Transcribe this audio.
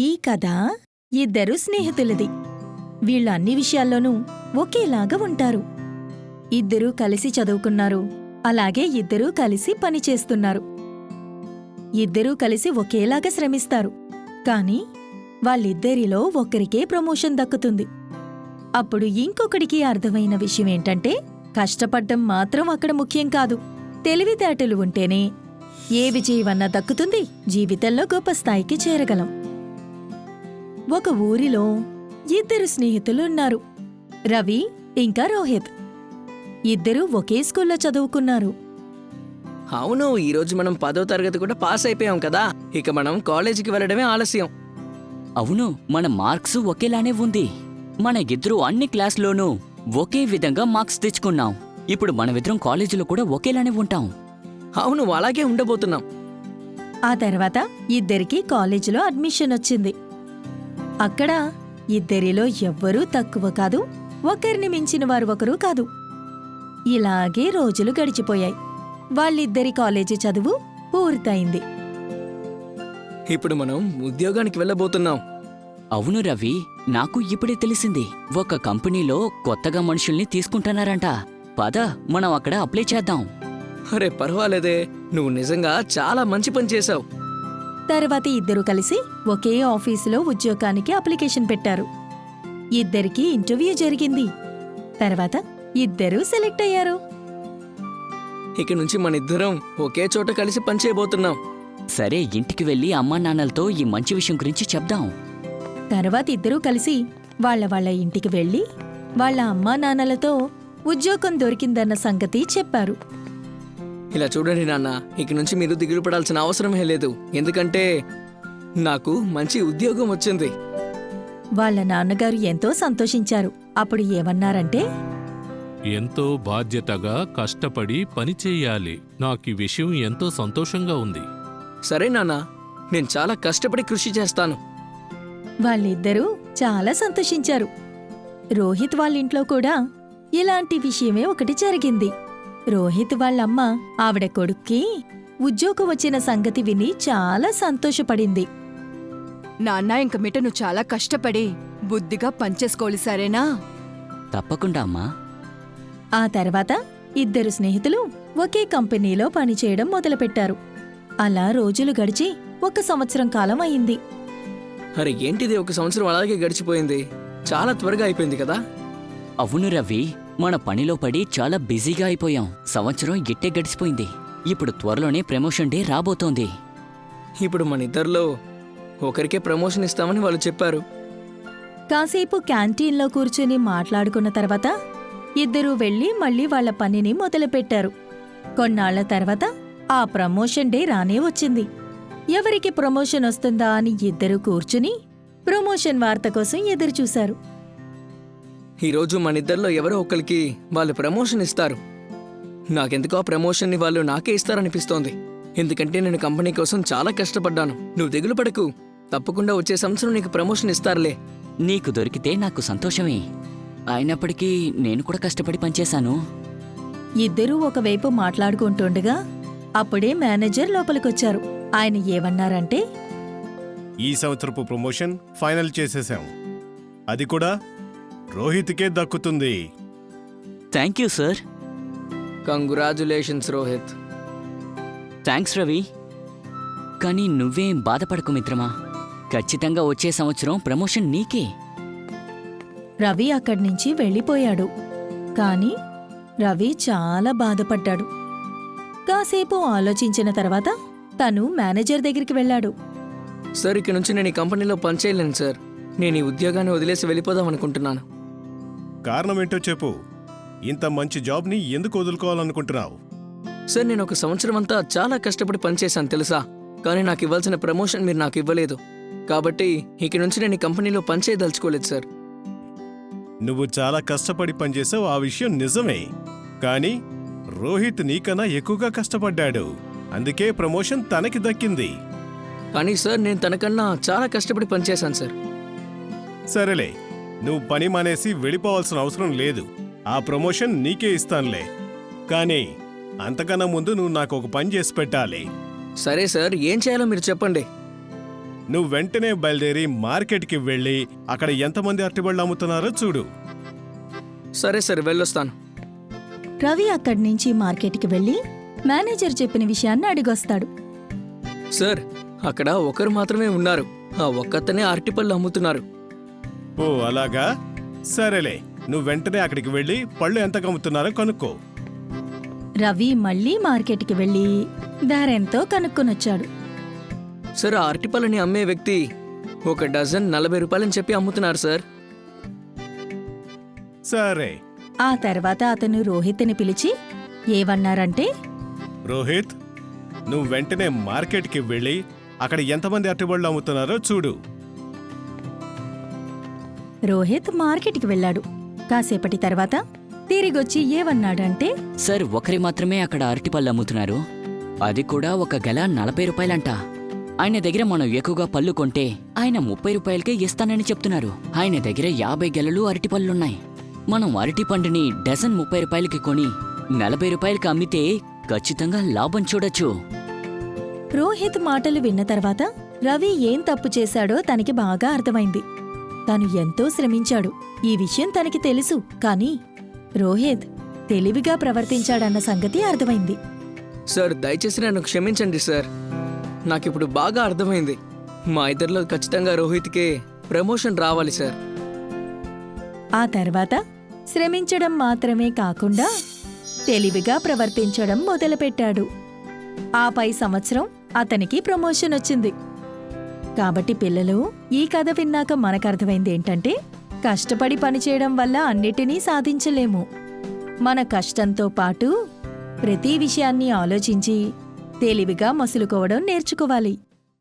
ఈ కథ ఇద్దరు స్నేహితులది. వీళ్ళు అన్ని విషయాల్లోనూ ఒకేలాగా ఉంటారు. ఇద్దరూ కలిసి చదువుకున్నారు, అలాగే ఇద్దరూ కలిసి పనిచేస్తున్నారు. ఇద్దరూ కలిసి ఒకేలాగా శ్రమిస్తారు. కాని వాళ్ళిద్దరిలో ఒకరికే ప్రమోషన్ దక్కుతుంది. అప్పుడు ఇంకొకడికి అర్థమైన విషయమేంటంటే, కష్టపడ్డం మాత్రం అక్కడ ముఖ్యం కాదు. తెలివితేటలు ఉంటేనే ఏ విజయమన్నా దక్కుతుంది, జీవితంలో గొప్ప స్థాయికి చేరగలం. ఒక ఊరిలో ఇద్దరు స్నేహితులున్నారు, రవి ఇంకా రోహిత్. ఇద్దరూ ఒకే స్కూల్లో చదువుకున్నారు. అవును, ఈరోజు మనం 10వ తరగతి కూడా పాస్ అయిపోయాం కదా. ఇక మనం కాలేజీకి వెళ్ళడమే ఆలస్యం. అవును, మన మార్క్స్ ఒకేలానే ఉంది. మన ఇద్దరు అన్ని క్లాసులోనూ ఒకే విధంగా మార్క్స్ తెచ్చుకున్నాం. ఇప్పుడు మనమిద్దరం కాలేజీలో కూడా ఒకేలానే ఉంటాం. అవును, అలాగే ఉండబోతున్నాం. ఆ తర్వాత ఇద్దరికీ కాలేజీలో అడ్మిషన్ వచ్చింది. అక్కడ ఇద్దరిలో ఎవ్వరూ తక్కువ కాదు, ఒకరిని మించిన వారు ఒకరూ కాదు. ఇలాగే రోజులు గడిచిపోయాయి. వాళ్ళిద్దరి కాలేజీ చదువు పూర్తయింది. ఇప్పుడు మనం ఉద్యోగానికి వెళ్ళబోతున్నాం. అవును రవి, నాకు ఇప్పుడే తెలిసింది. ఒక కంపెనీలో కొత్తగా మనుషుల్ని తీసుకుంటున్నారంట. పద, మనం అక్కడ అప్లై చేద్దాం. అరే పర్వాలేదే, నువ్వు నిజంగా చాలా మంచి పని చేశావు. తర్వాత ఇద్దరూ కలిసి ఒకే ఆఫీసులో ఉద్యోగానికి అప్లికేషన్ పెట్టారు. ఇద్దరికీ ఇంటర్వ్యూ జరిగింది. తర్వాత ఇద్దరూ సెలెక్ట్ అయ్యారు. ఇక నుంచి మనిద్దరం ఒకే చోట కలిసి పనిచేయబోతున్నాం. సరే, ఇంటికి వెళ్ళి అమ్మా నాన్నలతో ఈ మంచి విషయం గురించి చెప్దాం. తర్వాత ఇద్దరూ కలిసి వాళ్ళ ఇంటికి వెళ్ళి వాళ్ళ అమ్మా నాన్నలతో ఉద్యోగం దొరికిందన్న సంగతి చెప్పారు. ఇలా చూడండి నాన్న, ఇక నుంచి మీరు దిగులు పడాల్సిన అవసరమే లేదు. ఎందుకంటే నాకు మంచి ఉద్యోగం వచ్చింది. వాళ్ళ నాన్నగారు ఎంతో సంతోషించారు. అప్పుడు ఏమన్నారంటే, ఎంతో బాధ్యతగా కష్టపడి పనిచేయాలి. నాకీ విషయం ఎంతో సంతోషంగా ఉంది. సరే నాన్న, నేను చాలా కష్టపడి కృషి చేస్తాను. వాళ్ళిద్దరూ చాలా సంతోషించారు. రోహిత్ వాళ్ళింట్లో కూడా ఇలాంటి విషయమే ఒకటి జరిగింది. రోహిత్ వాళ్ళమ్మ ఆవిడ కొడుక్కి ఉద్యోగం వచ్చిన సంగతి విని చాలా సంతోషపడింది. నాన్నా, ఇంక మిట నువ్వు చాలా కష్టపడి బుద్ధిగా పనిచేసుకోవాలి, సరేనా? తప్పకుండా అమ్మా. ఆ తర్వాత ఇద్దరు స్నేహితులు ఒకే కంపెనీలో పనిచేయడం మొదలుపెట్టారు. అలా రోజులు గడిచి 1 సంవత్సరం కాలం అయింది. అరే ఏంటిది, 1 సంవత్సరం అలాగే గడిచిపోయింది. చాలా త్వరగా అయిపోయింది కదా. అవును రవి, మన పనిలో పడి చాలా బిజీగా అయిపోయాం. సంవత్సరం ఇట్టే గడిచిపోయింది. ఇప్పుడు త్వరలోనే ప్రమోషన్ డే రాబోతోంది. ఇప్పుడు మనిద్దరిలో ఒకరికే ప్రమోషన్ ఇస్తామని వాళ్ళు చెప్పారు. కాసేపు క్యాంటీన్లో కూర్చుని మాట్లాడుకున్న తర్వాత ఇద్దరూ వెళ్లి మళ్లీ వాళ్ల పనిని మొదలుపెట్టారు. కొన్నాళ్ల తర్వాత ఆ ప్రమోషన్ డే రానే వచ్చింది. ఎవరికి ప్రమోషన్ వస్తుందా అని ఇద్దరూ కూర్చుని ప్రమోషన్ వార్త కోసం ఎదురుచూశారు. ఈరోజు మనిద్దరిలో ఎవరో ఒకరికి వాళ్ళు ప్రమోషన్ ఇస్తారు. నాకెందుకో ఆ ప్రమోషన్ని వాళ్ళు నాకే ఇస్తారనిపిస్తోంది. ఎందుకంటే నేను కంపెనీ కోసం చాలా కష్టపడ్డాను. నువ్వు దిగులు పడకు, తప్పకుండా వచ్చే సంవత్సరం నీకు ప్రమోషన్ ఇస్తారులే. నీకు దొరికితే నాకు సంతోషమే. అయినప్పటికీ నేను కూడా కష్టపడి పనిచేశాను. ఇద్దరూ ఒకవైపు మాట్లాడుకుంటుండగా అప్పుడే మేనేజర్ లోపలికొచ్చారు. ఆయన ఏమన్నారంటే, ఈ సంవత్సరపు ప్రమోషన్ ఫైనల్ చేసేశాం. అది కూడా రోహిత్కే దక్కుతుంది. Thank you sir. Congratulations Rohit. Thanks Ravi. కానీ నువ్వేం బాధపడకు మిత్రమా, ఖచ్చితంగా వచ్చే సంవత్సరం ప్రమోషన్ నీకే. రవి అక్కడ్నుంచి వెళ్ళిపోయాడు. కాని రవి చాలా బాధపడ్డాడు. కాసేపు ఆలోచించిన తర్వాత తను మేనేజర్ దగ్గరికి వెళ్ళాడు. సార్, ఇక నుంచి నేను ఈ కంపెనీలో పనిచేయలేను సార్. నేను ఈ ఉద్యోగాన్ని వదిలేసి వెళ్ళిపోదాం అనుకుంటున్నాను. కారణమేంటో చెప్పు. ఇంత మంచి జాబ్ని ఎందుకు వదులుకోవాలనుకుంటున్నావు? సార్, నేను 1 సంవత్సరం అంతా చాలా కష్టపడి పనిచేశాను తెలుసా. కానీ నాకు ఇవ్వాల్సిన ప్రమోషన్ మీరు నాకు ఇవ్వలేదు. కాబట్టి ఇక నుంచి నేను ఈ కంపెనీలో పనిచేయదలుచుకోలేదు సార్. నువ్వు చాలా కష్టపడి పనిచేసావు, ఆ విషయం నిజమే. కానీ రోహిత్ నీకన్నా ఎక్కువగా కష్టపడ్డాడు. అందుకే ప్రమోషన్ తనకి దక్కింది. కానీ సార్, నేను తనకన్నా చాలా కష్టపడి పనిచేశాను సార్. సరేలే, నువ్వు పని మానేసి వెళ్ళిపోవాల్సిన అవసరం లేదు. ఆ ప్రమోషన్ నీకే ఇస్తానులే. కానీ అంతకన్నా ముందు నువ్వు నాకు ఒక పని చేసి పెట్టాలి. సరే సార్, ఏం చేయాలో మీరు చెప్పండి. నువ్వు వెంటనే బయలుదేరి మార్కెట్కి వెళ్ళి అక్కడ ఎంతమంది అరటిపళ్ళు అమ్ముతున్నారో చూడు. సరే సరే వెళ్ళొస్తాను. రవి అక్కడి నుంచి మార్కెట్కి వెళ్ళి మేనేజర్ చెప్పిన విషయాన్ని అడిగొస్తాడు. సార్, అక్కడ ఒకరు మాత్రమే ఉన్నారు. ఆ ఒక్కతనే అరటిపళ్ళు అమ్ముతున్నారు. ఓ అలాగా, సరేలే, నువ్వు వెంటనే అక్కడికి వెళ్ళి పళ్ళు ఎంతకు అమ్ముతున్నారో కనుక్కో. రవి మళ్ళీ మార్కెట్కి వెళ్ళి ధరెంతో కనుక్కొనొచ్చాడు. సార్, ఆ అరటిపళ్ళని అమ్మే వ్యక్తి ఒక డజన్ 40 రూపాయలని చెప్పి అమ్ముతున్నారు సార్. సరే ఆ తర్వాత అతను రోహిత్ని పిలిచి ఏమన్నారంటే, రోహిత్, నువ్వు వెంటనే మార్కెట్కి వెళ్ళి అక్కడ ఎంతమంది అరటిపళ్ళు అమ్ముతున్నారో చూడు. రోహిత్ మార్కెట్కి వెళ్ళాడు. కాసేపటి తర్వాత తిరిగొచ్చి ఏమన్నాడంటే, సార్, ఒకరి మాత్రమే అక్కడ అరటిపళ్ళు అమ్ముతున్నారు. అది కూడా ఒక గెల 40 రూపాయలంట. ఆయన దగ్గర మనం ఎక్కువగా పళ్ళు కొంటే ఆయన 30 రూపాయలకే ఇస్తానని చెప్తున్నారు. ఆయన దగ్గర 50 గెలలు అరటిపళ్ళున్నాయి. మనం అరటి పండుని డజన్ 30 రూపాయలకి కొని 40 రూపాయలకి అమ్మితే ఖచ్చితంగా లాభం చూడొచ్చు. రోహిత్ మాటలు విన్న తర్వాత రవి ఏం తప్పు చేశాడో తనకి బాగా అర్థమైంది. తను ఎంతో శ్రమించాడు. ఈ విషయం తనకి తెలుసు, కానీ రోహిత్ తెలివిగా ప్రవర్తించాడన్న సంగతి అర్థమైంది. సార్, దయచేసి నన్ను క్షమించండి సార్. నాకిప్పుడు బాగా అర్థమైంది. మా ఇద్దరిలో ఖచ్చితంగా రోహిత్కే ప్రమోషన్ రావాలి సార్. ఆ తర్వాత శ్రమించడం మాత్రమే కాకుండా తెలివిగా ప్రవర్తించడం మొదలుపెట్టాడు. ఆపై సంవత్సరం అతనికి ప్రమోషన్ వచ్చింది. కాబట్టి పిల్లలు, ఈ కథ విన్నాక మనకర్థమైంది ఏంటంటే, కష్టపడి పనిచేయడం వల్ల అన్నిటినీ సాధించలేము. మన కష్టంతో పాటు ప్రతి విషయాన్ని ఆలోచించి తెలివిగా మసులుకోవడం నేర్చుకోవాలి.